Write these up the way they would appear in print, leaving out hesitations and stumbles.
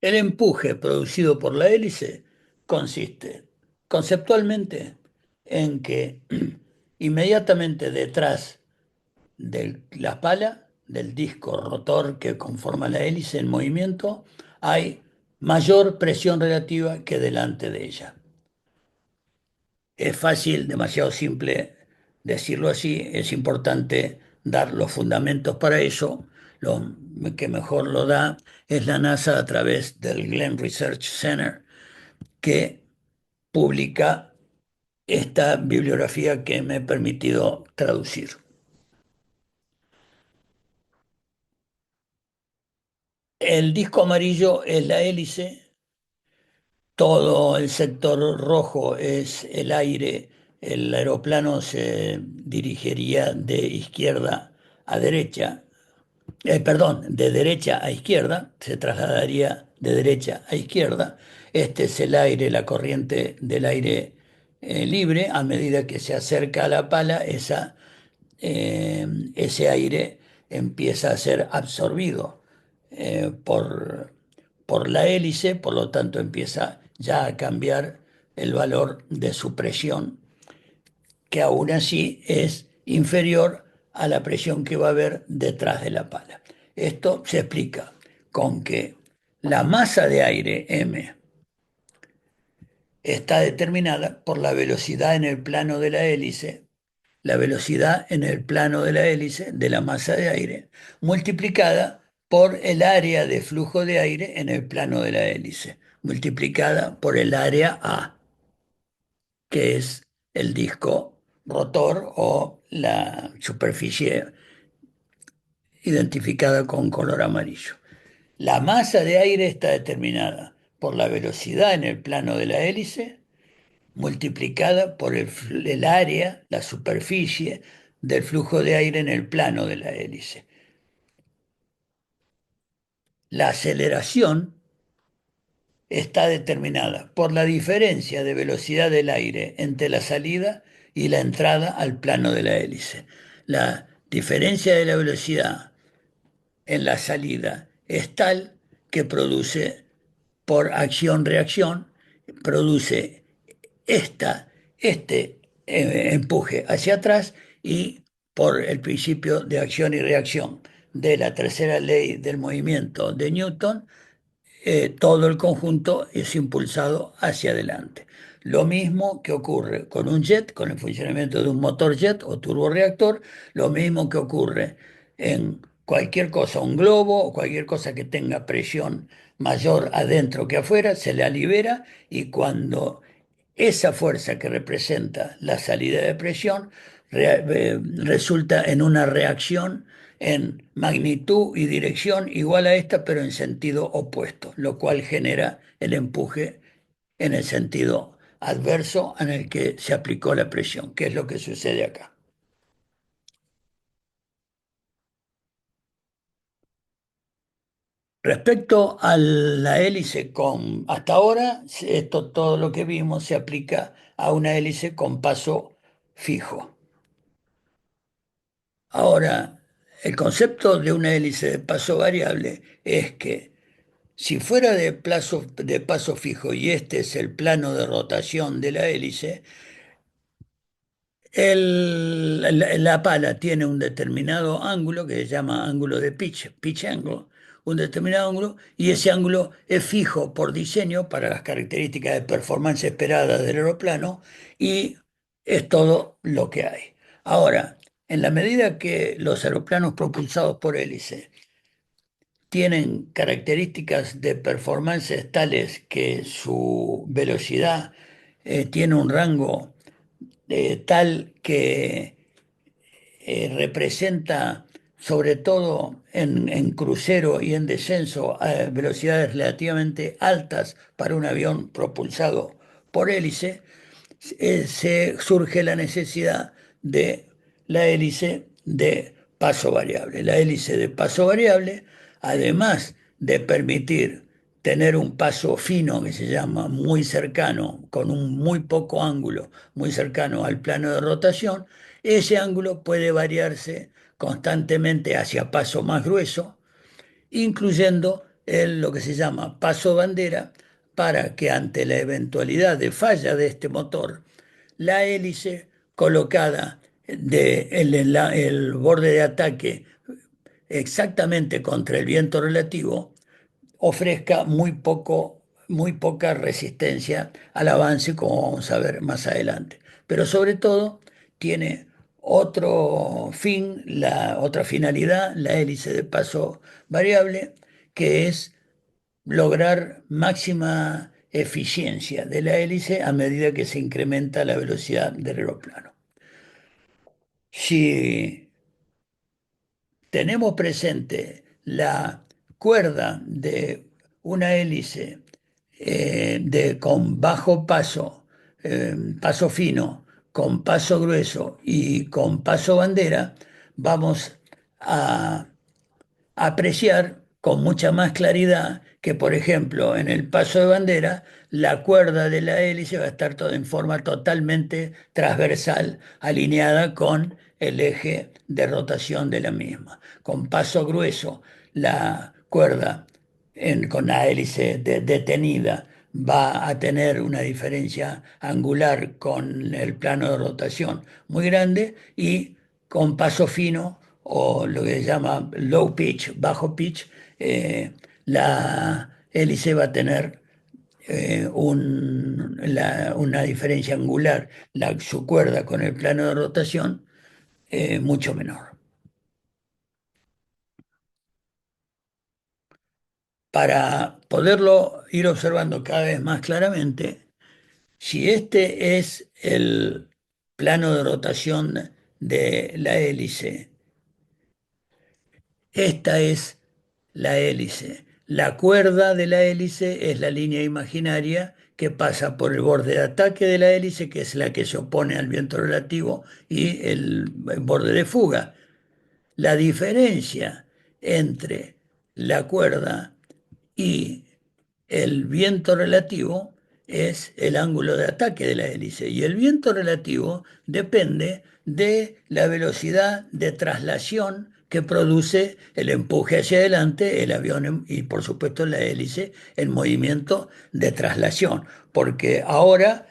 El empuje producido por la hélice consiste conceptualmente en que inmediatamente detrás de la pala, del disco rotor que conforma la hélice en movimiento, hay mayor presión relativa que delante de ella. Es fácil, demasiado simple decirlo así, es importante dar los fundamentos para eso. Lo que mejor lo da es la NASA a través del Glenn Research Center, que publica esta bibliografía que me he permitido traducir. El disco amarillo es la hélice, todo el sector rojo es el aire, el aeroplano se dirigiría de izquierda a derecha, perdón, de derecha a izquierda, se trasladaría de derecha a izquierda. Este es el aire, la corriente del aire libre. A medida que se acerca a la pala, ese aire empieza a ser absorbido por la hélice, por lo tanto empieza ya a cambiar el valor de su presión, que aún así es inferior a la presión que va a haber detrás de la pala. Esto se explica con que la masa de aire M está determinada por la velocidad en el plano de la hélice, la velocidad en el plano de la hélice de la masa de aire, multiplicada por el área de flujo de aire en el plano de la hélice, multiplicada por el área A, que es el disco rotor o la superficie identificada con color amarillo. La masa de aire está determinada por la velocidad en el plano de la hélice multiplicada por el área, la superficie del flujo de aire en el plano de la hélice. La aceleración está determinada por la diferencia de velocidad del aire entre la salida y la entrada al plano de la hélice. La diferencia de la velocidad en la salida es tal que produce por acción-reacción, produce este empuje hacia atrás y por el principio de acción y reacción de la tercera ley del movimiento de Newton, todo el conjunto es impulsado hacia adelante. Lo mismo que ocurre con un jet, con el funcionamiento de un motor jet o turborreactor, lo mismo que ocurre en cualquier cosa, un globo o cualquier cosa que tenga presión mayor adentro que afuera, se la libera y cuando esa fuerza que representa la salida de presión resulta en una reacción en magnitud y dirección igual a esta, pero en sentido opuesto, lo cual genera el empuje en el sentido adverso en el que se aplicó la presión, que es lo que sucede acá. Respecto a la hélice hasta ahora, esto todo lo que vimos se aplica a una hélice con paso fijo. Ahora, el concepto de una hélice de paso variable es que si fuera de paso fijo y este es el plano de rotación de la hélice, la pala tiene un determinado ángulo que se llama ángulo de pitch angle, un determinado ángulo, y ese ángulo es fijo por diseño para las características de performance esperadas del aeroplano y es todo lo que hay. Ahora, en la medida que los aeroplanos propulsados por hélice tienen características de performance tales que su velocidad tiene un rango tal que representa sobre todo en crucero y en descenso a velocidades relativamente altas para un avión propulsado por hélice, se surge la necesidad de la hélice de paso variable. La hélice de paso variable, además de permitir tener un paso fino que se llama muy cercano, con un muy poco ángulo, muy cercano al plano de rotación, ese ángulo puede variarse constantemente hacia paso más grueso, incluyendo lo que se llama paso bandera para que ante la eventualidad de falla de este motor, la hélice colocada el borde de ataque exactamente contra el viento relativo ofrezca muy poca resistencia al avance, como vamos a ver más adelante. Pero sobre todo tiene otro fin, otra finalidad, la hélice de paso variable, que es lograr máxima eficiencia de la hélice a medida que se incrementa la velocidad del aeroplano. Si tenemos presente la cuerda de una hélice con bajo paso, paso fino, con paso grueso y con paso bandera, vamos a apreciar con mucha más claridad que, por ejemplo, en el paso de bandera, la cuerda de la hélice va a estar en forma totalmente transversal, alineada con el eje de rotación de la misma. Con paso grueso, la cuerda con la hélice detenida va a tener una diferencia angular con el plano de rotación muy grande y con paso fino o lo que se llama low pitch, bajo pitch, la hélice va a tener una diferencia angular, su cuerda con el plano de rotación, mucho menor. Para poderlo ir observando cada vez más claramente, si este es el plano de rotación de la hélice, esta es la hélice. La cuerda de la hélice es la línea imaginaria que pasa por el borde de ataque de la hélice, que es la que se opone al viento relativo, y el borde de fuga. La diferencia entre la cuerda y el viento relativo es el ángulo de ataque de la hélice y el viento relativo depende de la velocidad de traslación que produce el empuje hacia adelante, el avión y por supuesto la hélice en movimiento de traslación, porque ahora,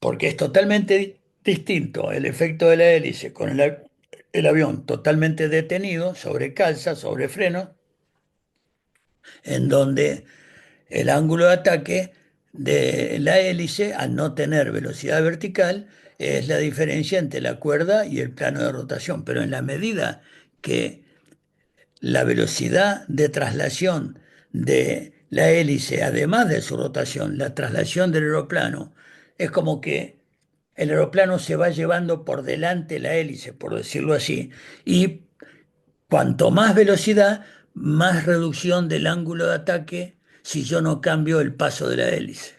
porque es totalmente distinto el efecto de la hélice con el avión totalmente detenido sobre calza, sobre freno, en donde el ángulo de ataque de la hélice, al no tener velocidad vertical, es la diferencia entre la cuerda y el plano de rotación. Pero en la medida que la velocidad de traslación de la hélice, además de su rotación, la traslación del aeroplano, es como que el aeroplano se va llevando por delante la hélice, por decirlo así, y cuanto más velocidad, más reducción del ángulo de ataque si yo no cambio el paso de la hélice.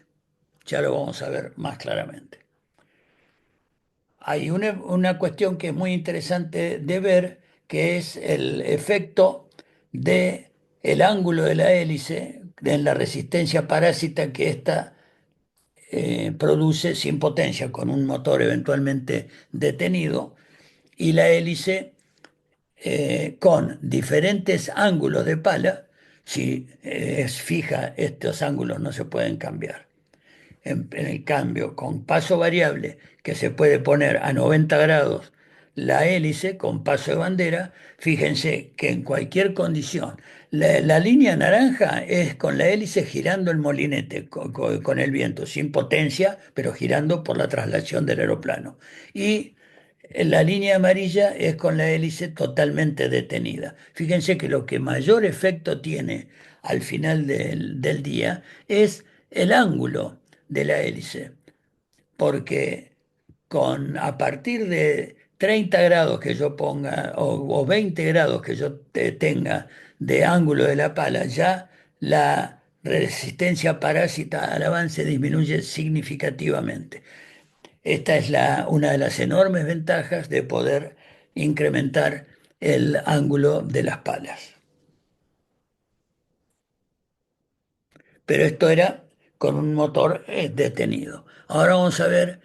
Ya lo vamos a ver más claramente. Hay una cuestión que es muy interesante de ver, que es el efecto de el ángulo de la hélice en la resistencia parásita que ésta produce sin potencia, con un motor eventualmente detenido, y la hélice con diferentes ángulos de pala. Si es fija, estos ángulos no se pueden cambiar. En el cambio, con paso variable, que se puede poner a 90 grados la hélice con paso de bandera, fíjense que en cualquier condición, la línea naranja es con la hélice girando el molinete con el viento, sin potencia, pero girando por la traslación del aeroplano. Y la línea amarilla es con la hélice totalmente detenida. Fíjense que lo que mayor efecto tiene al final del día es el ángulo de la hélice, porque a partir de 30 grados que yo ponga o 20 grados que yo tenga de ángulo de la pala, ya la resistencia parásita al avance disminuye significativamente. Esta es una de las enormes ventajas de poder incrementar el ángulo de las palas. Pero esto era con un motor detenido. Ahora vamos a ver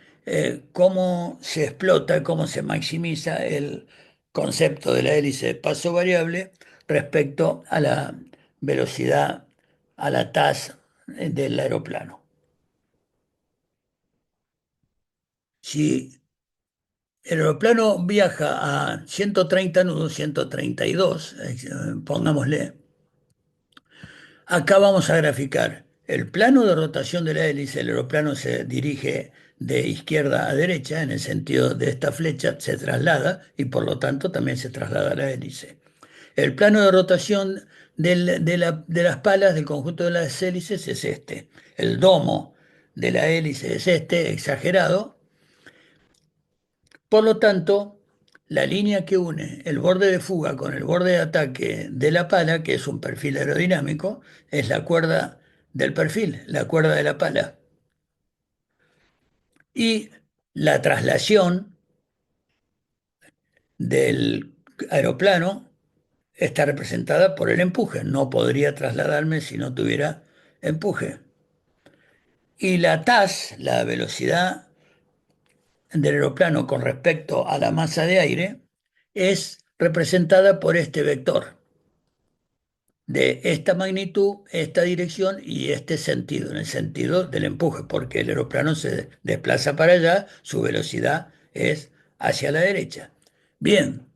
cómo se explota, cómo se maximiza el concepto de la hélice de paso variable respecto a la velocidad a la TAS del aeroplano. Si el aeroplano viaja a 130 nudos, 132, pongámosle, acá vamos a graficar el plano de rotación de la hélice. El aeroplano se dirige de izquierda a derecha, en el sentido de esta flecha, se traslada y por lo tanto también se traslada la hélice. El plano de rotación de las palas del conjunto de las hélices es este. El domo de la hélice es este, exagerado. Por lo tanto, la línea que une el borde de fuga con el borde de ataque de la pala, que es un perfil aerodinámico, es la cuerda del perfil, la cuerda de la pala. Y la traslación del aeroplano está representada por el empuje. No podría trasladarme si no tuviera empuje. Y la TAS, la velocidad del aeroplano con respecto a la masa de aire, es representada por este vector de esta magnitud, esta dirección y este sentido, en el sentido del empuje, porque el aeroplano se desplaza para allá, su velocidad es hacia la derecha. Bien,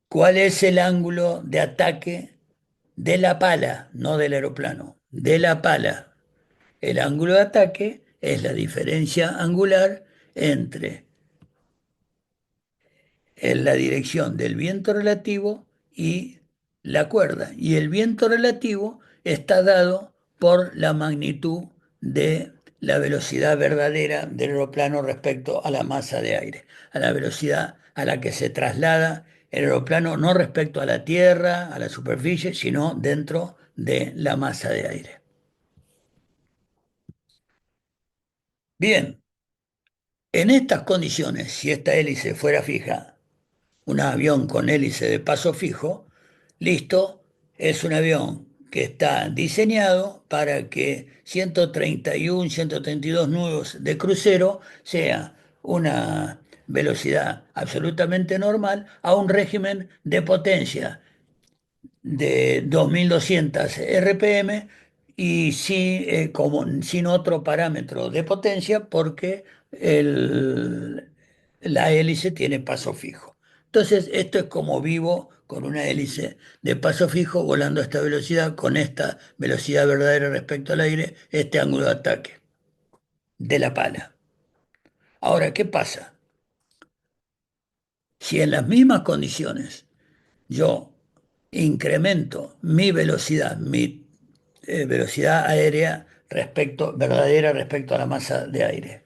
¿cuál es el ángulo de ataque de la pala, no del aeroplano? De la pala. El ángulo de ataque es la diferencia angular entre la dirección del viento relativo y la cuerda. Y el viento relativo está dado por la magnitud de la velocidad verdadera del aeroplano respecto a la masa de aire, a la velocidad a la que se traslada el aeroplano, no respecto a la tierra, a la superficie, sino dentro de la masa de aire. Bien, en estas condiciones, si esta hélice fuera fija, un avión con hélice de paso fijo, listo, es un avión que está diseñado para que 131, 132 nudos de crucero sea una velocidad absolutamente normal a un régimen de potencia de 2200 RPM y sin otro parámetro de potencia porque la hélice tiene paso fijo. Entonces, esto es como vivo con una hélice de paso fijo volando a esta velocidad, con esta velocidad verdadera respecto al aire, este ángulo de ataque de la pala. Ahora, ¿qué pasa? Si en las mismas condiciones yo incremento mi velocidad, mi velocidad aérea verdadera respecto a la masa de aire,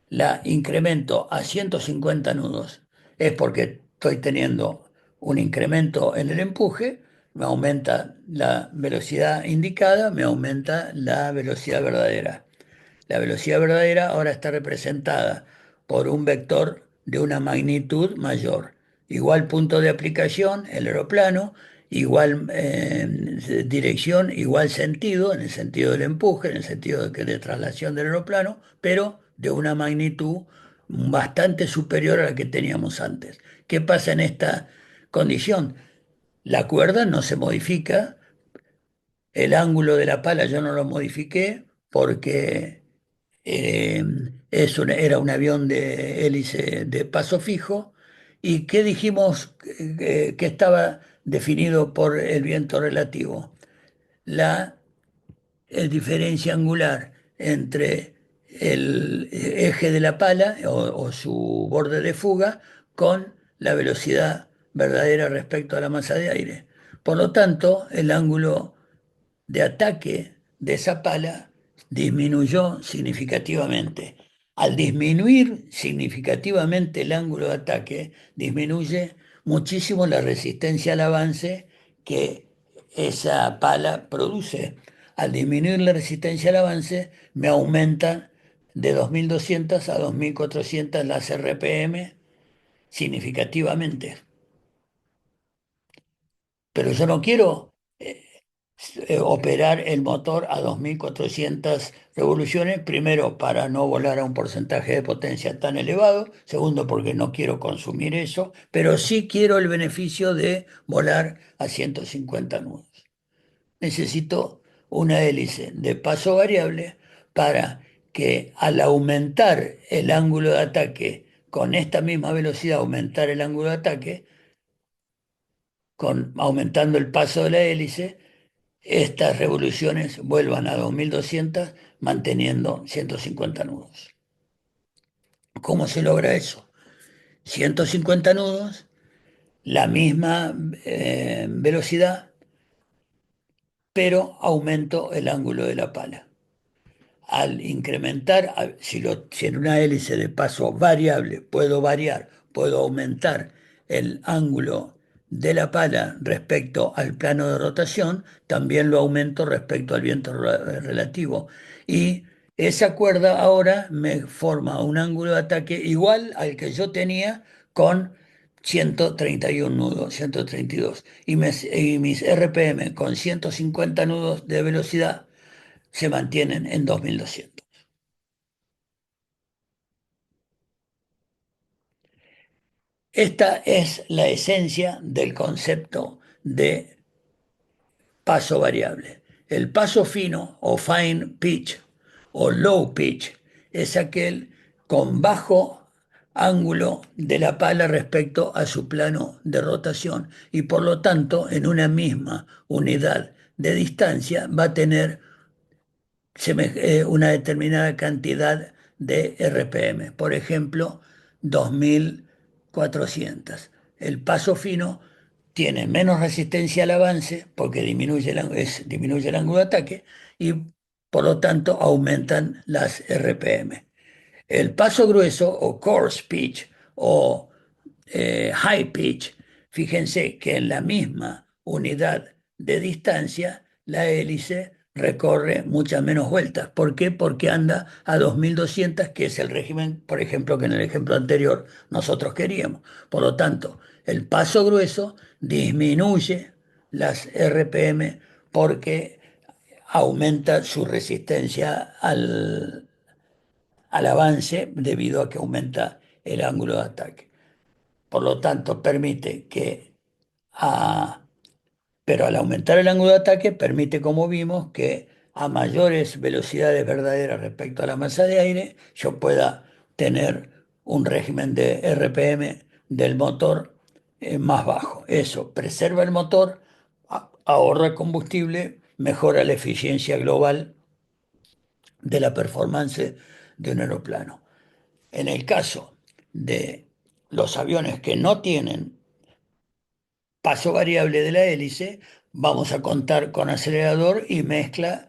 la incremento a 150 nudos, es porque estoy teniendo un incremento en el empuje, me aumenta la velocidad indicada, me aumenta la velocidad verdadera. La velocidad verdadera ahora está representada por un vector de una magnitud mayor. Igual punto de aplicación, el aeroplano, igual dirección, igual sentido, en el sentido del empuje, en el sentido de traslación del aeroplano, pero de una magnitud bastante superior a la que teníamos antes. ¿Qué pasa en esta condición? La cuerda no se modifica, el ángulo de la pala yo no lo modifiqué porque eh, era un avión de hélice de paso fijo. ¿Y qué dijimos que estaba definido por el viento relativo? La diferencia angular entre el eje de la pala o su borde de fuga con la velocidad verdadera respecto a la masa de aire. Por lo tanto, el ángulo de ataque de esa pala disminuyó significativamente. Al disminuir significativamente el ángulo de ataque, disminuye muchísimo la resistencia al avance que esa pala produce. Al disminuir la resistencia al avance, me aumentan de 2200 a 2400 las RPM significativamente. Pero yo no quiero operar el motor a 2400 revoluciones, primero para no volar a un porcentaje de potencia tan elevado, segundo porque no quiero consumir eso, pero sí quiero el beneficio de volar a 150 nudos. necesito una hélice de paso variable para que al aumentar el ángulo de ataque con esta misma velocidad, aumentar el ángulo de ataque, aumentando el paso de la hélice, estas revoluciones vuelvan a 2200 manteniendo 150 nudos. ¿Cómo se logra eso? 150 nudos, la misma velocidad, pero aumento el ángulo de la pala. Al incrementar, si en una hélice de paso variable puedo variar, puedo aumentar el ángulo de la pala respecto al plano de rotación, también lo aumento respecto al viento relativo. Y esa cuerda ahora me forma un ángulo de ataque igual al que yo tenía con 131 nudos, 132. Y mis RPM con 150 nudos de velocidad se mantienen en 2200. Esta es la esencia del concepto de paso variable. El paso fino o fine pitch o low pitch es aquel con bajo ángulo de la pala respecto a su plano de rotación y por lo tanto en una misma unidad de distancia va a tener una determinada cantidad de RPM, por ejemplo, 2400. El paso fino tiene menos resistencia al avance porque disminuye el ángulo de ataque y por lo tanto aumentan las RPM. El paso grueso o coarse pitch o high pitch, fíjense que en la misma unidad de distancia la hélice recorre muchas menos vueltas. ¿Por qué? Porque anda a 2200, que es el régimen, por ejemplo, que en el ejemplo anterior nosotros queríamos. Por lo tanto, el paso grueso disminuye las RPM porque aumenta su resistencia al avance debido a que aumenta el ángulo de ataque. Por lo tanto, permite que, a- pero al aumentar el ángulo de ataque, permite, como vimos, que a mayores velocidades verdaderas respecto a la masa de aire, yo pueda tener un régimen de RPM del motor más bajo. Eso preserva el motor, ahorra combustible, mejora la eficiencia global de la performance de un aeroplano. En el caso de los aviones que no tienen paso variable de la hélice, vamos a contar con acelerador y mezcla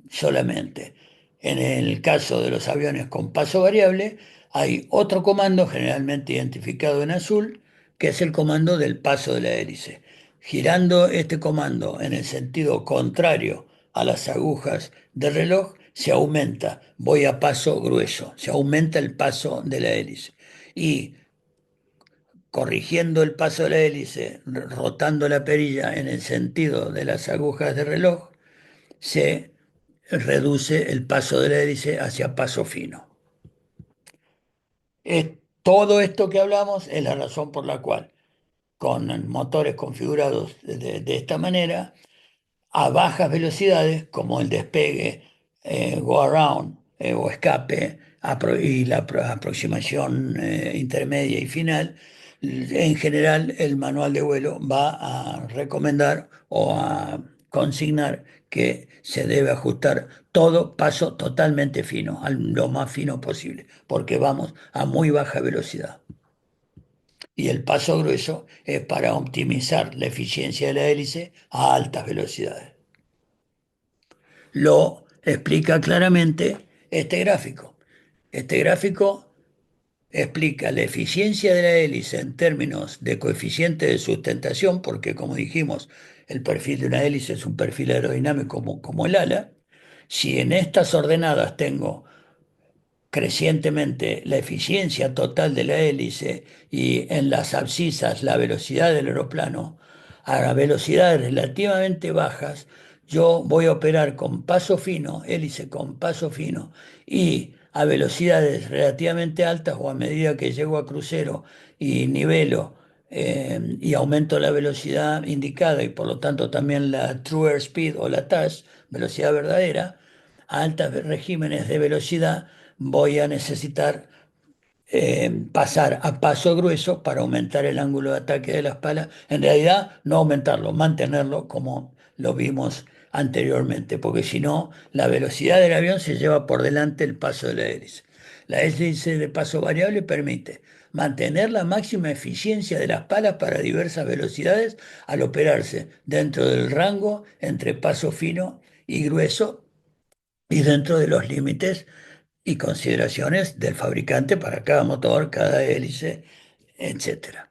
solamente. En el caso de los aviones con paso variable, hay otro comando generalmente identificado en azul, que es el comando del paso de la hélice. Girando este comando en el sentido contrario a las agujas del reloj, se aumenta, voy a paso grueso, se aumenta el paso de la hélice. Y corrigiendo el paso de la hélice, rotando la perilla en el sentido de las agujas de reloj, se reduce el paso de la hélice hacia paso fino. Todo esto que hablamos es la razón por la cual, con motores configurados de esta manera, a bajas velocidades, como el despegue, go around o escape, y la aproximación intermedia y final, en general el manual de vuelo va a recomendar o a consignar que se debe ajustar todo paso totalmente fino, lo más fino posible, porque vamos a muy baja velocidad. Y el paso grueso es para optimizar la eficiencia de la hélice a altas velocidades. Lo explica claramente este gráfico. Este gráfico explica la eficiencia de la hélice en términos de coeficiente de sustentación, porque como dijimos, el perfil de una hélice es un perfil aerodinámico como el ala. Si en estas ordenadas tengo crecientemente la eficiencia total de la hélice y en las abscisas la velocidad del aeroplano, a velocidades relativamente bajas, yo voy a operar con paso fino, hélice con paso fino, y a velocidades relativamente altas o a medida que llego a crucero y nivelo y aumento la velocidad indicada y por lo tanto también la true airspeed o la TAS, velocidad verdadera, a altos regímenes de velocidad voy a necesitar pasar a paso grueso para aumentar el ángulo de ataque de las palas. En realidad, no aumentarlo, mantenerlo como lo vimos anteriormente, porque si no, la velocidad del avión se lleva por delante el paso de la hélice. La hélice de paso variable permite mantener la máxima eficiencia de las palas para diversas velocidades al operarse dentro del rango entre paso fino y grueso y dentro de los límites y consideraciones del fabricante para cada motor, cada hélice, etcétera.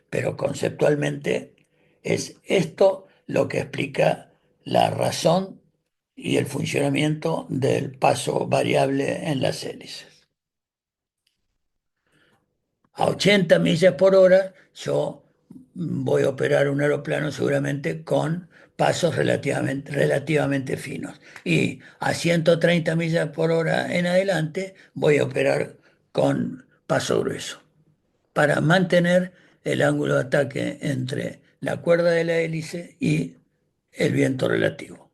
Pero conceptualmente es esto lo que explica la razón y el funcionamiento del paso variable en las hélices. A 80 millas por hora yo voy a operar un aeroplano seguramente con pasos relativamente finos. Y a 130 millas por hora en adelante voy a operar con paso grueso para mantener el ángulo de ataque entre la cuerda de la hélice y el viento relativo.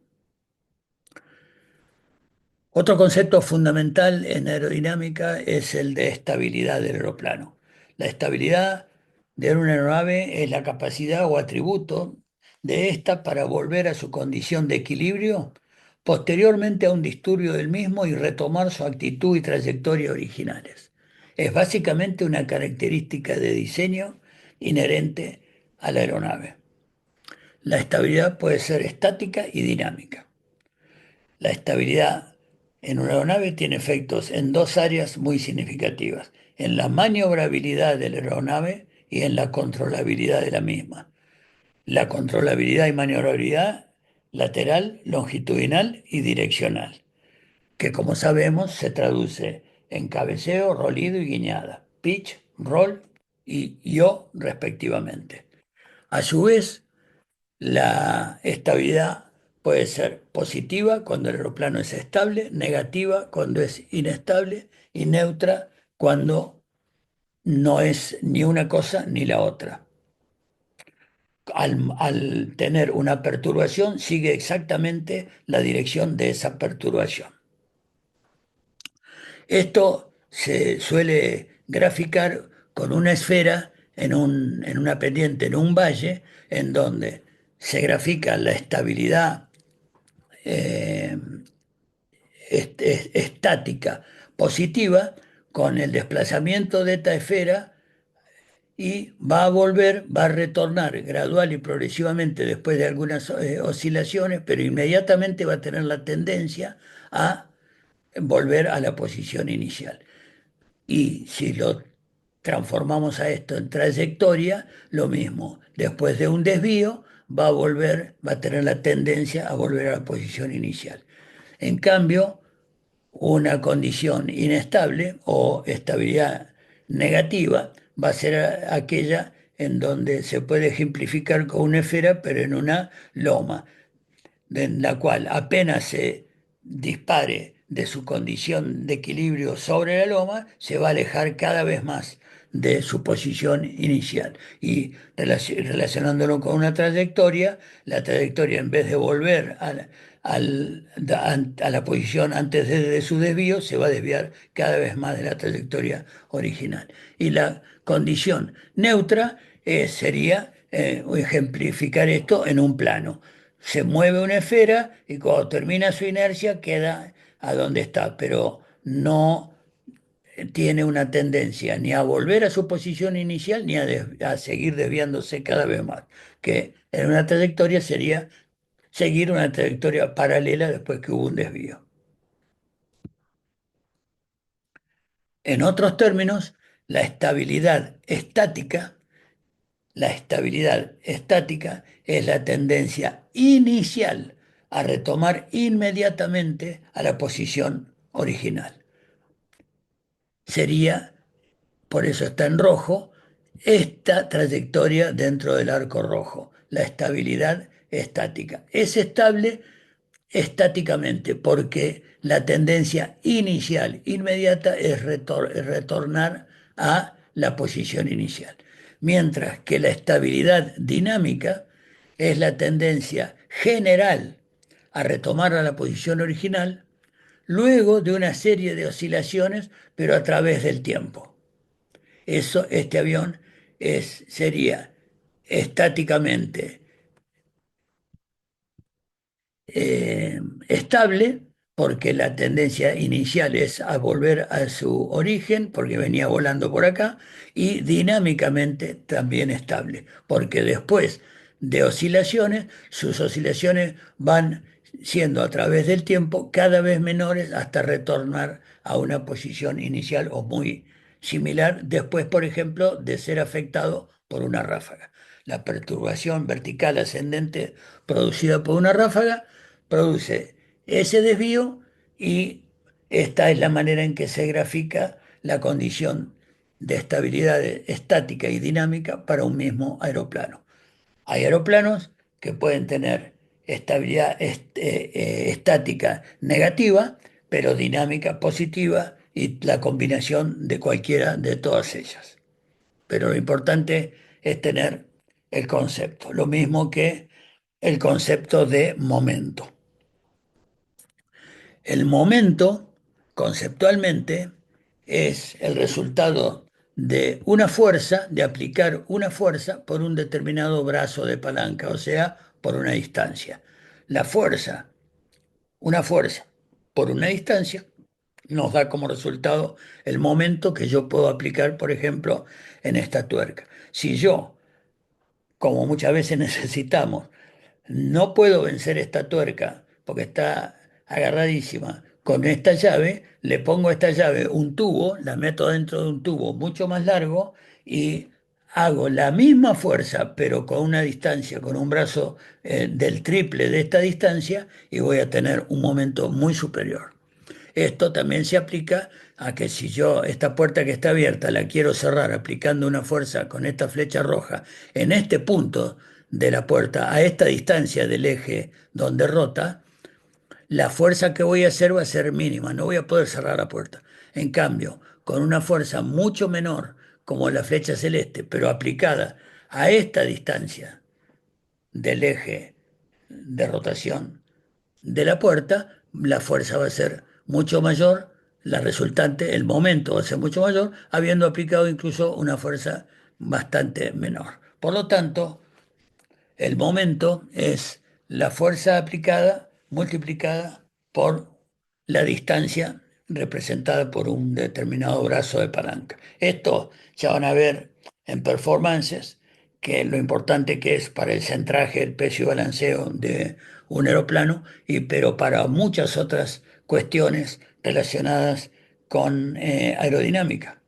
Otro concepto fundamental en aerodinámica es el de estabilidad del aeroplano. La estabilidad de una aeronave es la capacidad o atributo de ésta para volver a su condición de equilibrio posteriormente a un disturbio del mismo y retomar su actitud y trayectoria originales. Es básicamente una característica de diseño inherente a la aeronave. La estabilidad puede ser estática y dinámica. La estabilidad en una aeronave tiene efectos en dos áreas muy significativas, en la maniobrabilidad de la aeronave y en la controlabilidad de la misma. La controlabilidad y maniobrabilidad lateral, longitudinal y direccional, que como sabemos se traduce en cabeceo, rolido y guiñada, pitch, roll y yaw respectivamente. A su vez, la estabilidad puede ser positiva cuando el aeroplano es estable, negativa cuando es inestable y neutra cuando no es ni una cosa ni la otra. Al tener una perturbación, sigue exactamente la dirección de esa perturbación. Esto se suele graficar con una esfera en una pendiente, en un valle, en donde se grafica la estabilidad eh, estática positiva con el desplazamiento de esta esfera y va a volver, va a retornar gradual y progresivamente después de algunas oscilaciones, pero inmediatamente va a tener la tendencia a volver a la posición inicial. Y si lo transformamos a esto en trayectoria, lo mismo. Después de un desvío, va a volver, va a tener la tendencia a volver a la posición inicial. En cambio, una condición inestable o estabilidad negativa va a ser aquella en donde se puede ejemplificar con una esfera, pero en una loma en la cual apenas se dispare de su condición de equilibrio sobre la loma, se va a alejar cada vez más de su posición inicial. Y relacionándolo con una trayectoria, la trayectoria en vez de volver a la posición antes de su desvío, se va a desviar cada vez más de la trayectoria original. Y la condición neutra sería ejemplificar esto en un plano. Se mueve una esfera y cuando termina su inercia queda a donde está, pero no tiene una tendencia ni a volver a su posición inicial ni a seguir desviándose cada vez más, que en una trayectoria sería seguir una trayectoria paralela después que hubo un desvío. En otros términos, la estabilidad estática, la estabilidad estática es la tendencia inicial a retomar inmediatamente a la posición original. Sería, por eso está en rojo, esta trayectoria dentro del arco rojo, la estabilidad estática. Es estable estáticamente porque la tendencia inicial, inmediata, es retornar a la posición inicial. mientras que la estabilidad dinámica es la tendencia general a retomar a la posición original luego de una serie de oscilaciones, pero a través del tiempo. Este avión sería estáticamente eh, estable, porque la tendencia inicial es a volver a su origen, porque venía volando por acá, y dinámicamente también estable, porque después de oscilaciones, sus oscilaciones van siendo a través del tiempo cada vez menores hasta retornar a una posición inicial o muy similar, después, por ejemplo, de ser afectado por una ráfaga. La perturbación vertical ascendente producida por una ráfaga produce ese desvío y esta es la manera en que se grafica la condición de estabilidad estática y dinámica para un mismo aeroplano. Hay aeroplanos que pueden tener estabilidad estática negativa, pero dinámica positiva y la combinación de cualquiera de todas ellas. Pero lo importante es tener el concepto, lo mismo que el concepto de momento. El momento, conceptualmente, es el resultado de una fuerza, de aplicar una fuerza por un determinado brazo de palanca, o sea, por una distancia. La fuerza, una fuerza por una distancia, nos da como resultado el momento que yo puedo aplicar, por ejemplo, en esta tuerca. Si yo, como muchas veces necesitamos, no puedo vencer esta tuerca porque está agarradísima. Con esta llave, le pongo a esta llave un tubo, la meto dentro de un tubo mucho más largo y hago la misma fuerza, pero con una distancia, con un brazo del triple de esta distancia y voy a tener un momento muy superior. Esto también se aplica a que si yo esta puerta que está abierta la quiero cerrar aplicando una fuerza con esta flecha roja en este punto de la puerta, a esta distancia del eje donde rota, la fuerza que voy a hacer va a ser mínima, no voy a poder cerrar la puerta. En cambio, con una fuerza mucho menor, como la flecha celeste, pero aplicada a esta distancia del eje de rotación de la puerta, la fuerza va a ser mucho mayor, la resultante, el momento va a ser mucho mayor, habiendo aplicado incluso una fuerza bastante menor. Por lo tanto, el momento es la fuerza aplicada multiplicada por la distancia representada por un determinado brazo de palanca. Esto ya van a ver en performances que lo importante que es para el centraje, el peso y balanceo de un aeroplano, pero para muchas otras cuestiones relacionadas con aerodinámica.